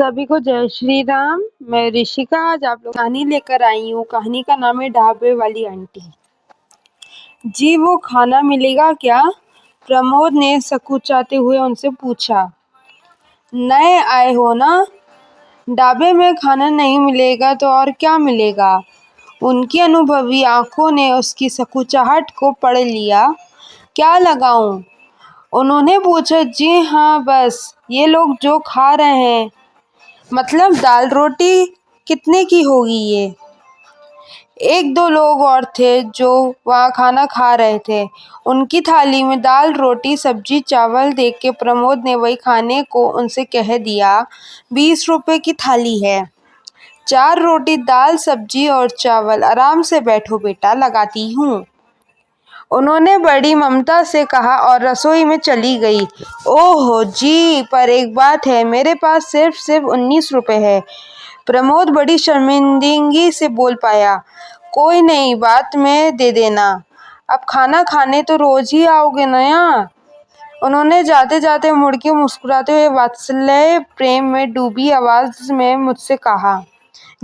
सभी को जय श्री राम। मैं ऋषिका आज आप लोग कहानी लेकर आई हूँ। कहानी का नाम है ढाबे वाली आंटी। जी वो खाना मिलेगा क्या? प्रमोद ने सकुचाते हुए उनसे पूछा। नए आए हो ना? ढाबे में खाना नहीं मिलेगा तो और क्या मिलेगा? उनकी अनुभवी आंखों ने उसकी सकुचाहट को पढ़ लिया। क्या लगाऊं? उन्होंने पूछा। जी हाँ, बस ये लोग जो खा रहे हैं। मतलब दाल रोटी कितने की होगी ये? एक दो लोग और थे जो वहाँ खाना खा रहे थे। उनकी थाली में दाल रोटी सब्जी चावल देख के प्रमोद ने वही खाने को उनसे कह दिया। 20 रुपए की थाली है। 4 रोटी दाल सब्जी और चावल। आराम से बैठो बेटा, लगाती हूँ, उन्होंने बड़ी ममता से कहा और रसोई में चली गई। ओहो जी, पर एक बात है, मेरे पास सिर्फ 19 रुपए है। प्रमोद बड़ी शर्मिंदगी से बोल पाया। कोई नहीं, बात में दे देना। अब खाना खाने तो रोज ही आओगे नया? उन्होंने जाते जाते मुड़ के मुस्कुराते हुए वात्सल्य प्रेम में डूबी आवाज में मुझसे कहा।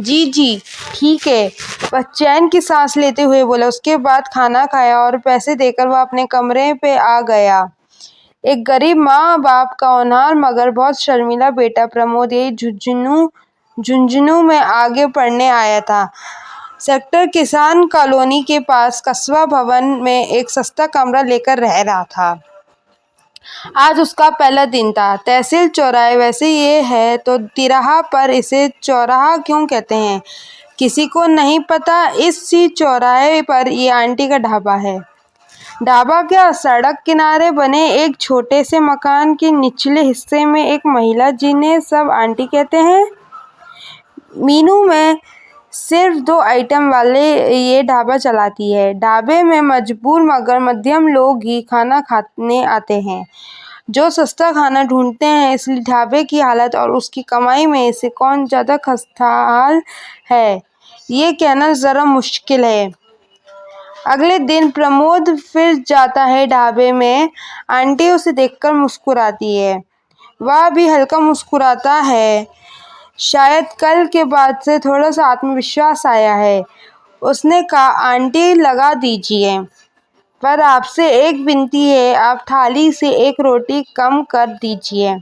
जी जी ठीक है, वह चैन की सांस लेते हुए बोला। उसके बाद खाना खाया और पैसे देकर वह अपने कमरे पे आ गया। एक गरीब माँ बाप का होनहार मगर बहुत शर्मीला बेटा प्रमोद यही झुंझुनू में आगे पढ़ने आया था। सेक्टर किसान कॉलोनी के पास कस्बा भवन में एक सस्ता कमरा लेकर रह रहा था। आज उसका पहला दिन था। तहसील चौराहे, वैसे ये है तो तिराहा, पर इसे चौराहा क्यों कहते हैं किसी को नहीं पता। इसी चौराहे पर ये आंटी का ढाबा है। ढाबा क्या, सड़क किनारे बने एक छोटे से मकान के निचले हिस्से में एक महिला जिन्हें सब आंटी कहते हैं। मीनू में सिर्फ 2 आइटम वाले ये ढाबा चलाती है। ढाबे में मजबूर मगर मध्यम लोग ही खाना खाने आते हैं जो सस्ता खाना ढूंढते हैं। इसलिए ढाबे की हालत और उसकी कमाई में से कौन ज़्यादा खस्ताहाल है ये कहना ज़रा मुश्किल है। अगले दिन प्रमोद फिर जाता है ढाबे में। आंटी उसे देखकर मुस्कुराती है। वह भी हल्का मुस्कुराता है। शायद कल के बाद से थोड़ा सा आत्मविश्वास आया है। उसने कहा, आंटी लगा दीजिए, पर आपसे एक विनती है, आप थाली से 1 रोटी कम कर दीजिए,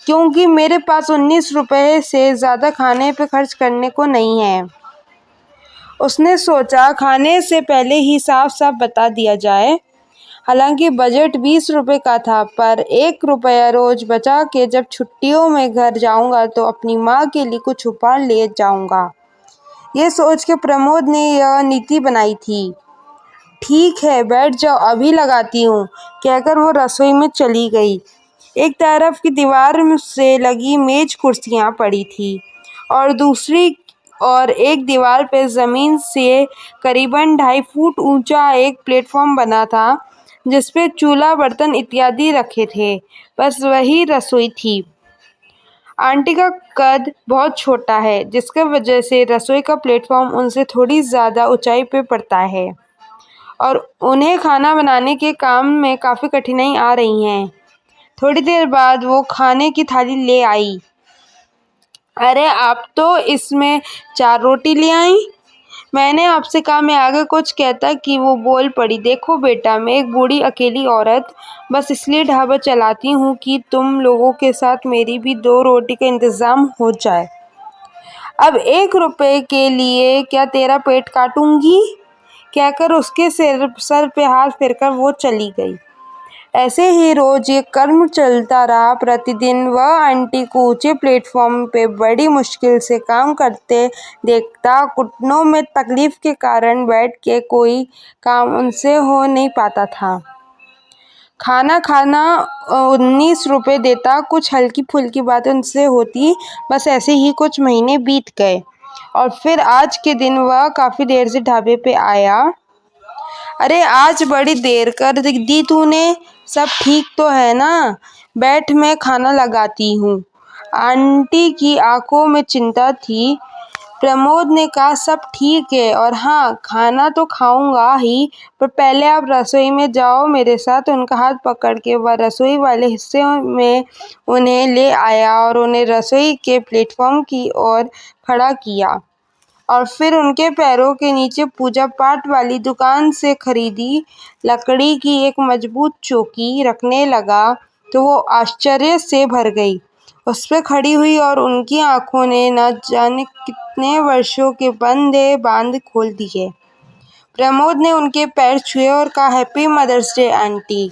क्योंकि मेरे पास 19 रुपए से ज़्यादा खाने पे खर्च करने को नहीं है। उसने सोचा खाने से पहले ही साफ साफ बता दिया जाए। हालांकि बजट 20 रुपए का था, पर 1 रुपया रोज बचा के जब छुट्टियों में घर जाऊंगा तो अपनी माँ के लिए कुछ उपहार ले जाऊंगा। ये सोच के प्रमोद ने यह नीति बनाई थी। ठीक है, बैठ जाओ, अभी लगाती हूँ, कहकर वो रसोई में चली गई। एक तरफ की दीवार से लगी मेज कुर्सियाँ पड़ी थी और दूसरी और एक दीवार पे ज़मीन से करीबन 2.5 फुट ऊंचा एक प्लेटफॉर्म बना था जिसपे चूल्हा बर्तन इत्यादि रखे थे। बस वही रसोई थी। आंटी का कद बहुत छोटा है, जिसकी वजह से रसोई का प्लेटफॉर्म उनसे थोड़ी ज़्यादा ऊंचाई पे पड़ता है और उन्हें खाना बनाने के काम में काफ़ी कठिनाई आ रही है। थोड़ी देर बाद वो खाने की थाली ले आई। अरे आप तो इसमें 4 रोटी ले आई। मैंने आपसे कहा मैं आगे कुछ कहता कि वो बोल पड़ी। देखो बेटा, मैं एक बूढ़ी अकेली औरत बस इसलिए ढाबा चलाती हूँ कि तुम लोगों के साथ मेरी भी 2 रोटी का इंतज़ाम हो जाए। अब 1 रुपए के लिए क्या तेरा पेट काटूंगी, कहकर उसके सर पे हाथ फेरकर वो चली गई। ऐसे ही रोज ये कर्म चलता रहा। प्रतिदिन वह आंटी को ऊंचे प्लेटफॉर्म पे बड़ी मुश्किल से काम करते देखता। घुटनों में तकलीफ के कारण बैठ के कोई काम उनसे हो नहीं पाता था। खाना 19 रुपए देता, कुछ हल्की फुल्की बातें उनसे होती। बस ऐसे ही कुछ महीने बीत गए और फिर आज के दिन वह काफ़ी देर से ढाबे पे आया। अरे आज बड़ी देर कर दी तूने, सब ठीक तो है ना? बैठ, मैं खाना लगाती हूँ। आंटी की आंखों में चिंता थी। प्रमोद ने कहा, सब ठीक है और हाँ, खाना तो खाऊंगा ही, पर पहले आप रसोई में जाओ मेरे साथ। उनका हाथ पकड़ के वह रसोई वाले हिस्से में उन्हें ले आया और उन्हें रसोई के प्लेटफॉर्म की ओर खड़ा किया और फिर उनके पैरों के नीचे पूजा पाठ वाली दुकान से खरीदी लकड़ी की एक मजबूत चौकी रखने लगा तो वो आश्चर्य से भर गई। उस पे खड़ी हुई और उनकी आंखों ने न जाने कितने वर्षों के बंधे बांध खोल दिए। प्रमोद ने उनके पैर छुए और कहा, happy mother's day aunty.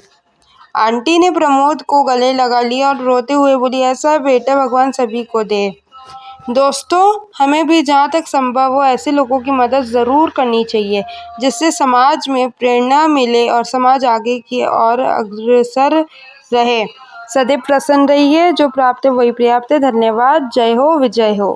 Aunty ने प्रमोद को गले लगा लिया और रोते हुए बोली, ऐसा बेटा भगवान सभी को दे। दोस्तों, हमें भी जहाँ तक संभव हो ऐसे लोगों की मदद ज़रूर करनी चाहिए जिससे समाज में प्रेरणा मिले और समाज आगे की ओर अग्रसर रहे। सदैव प्रसन्न रहिए, जो प्राप्त है वही पर्याप्त है। धन्यवाद। जय हो, विजय हो।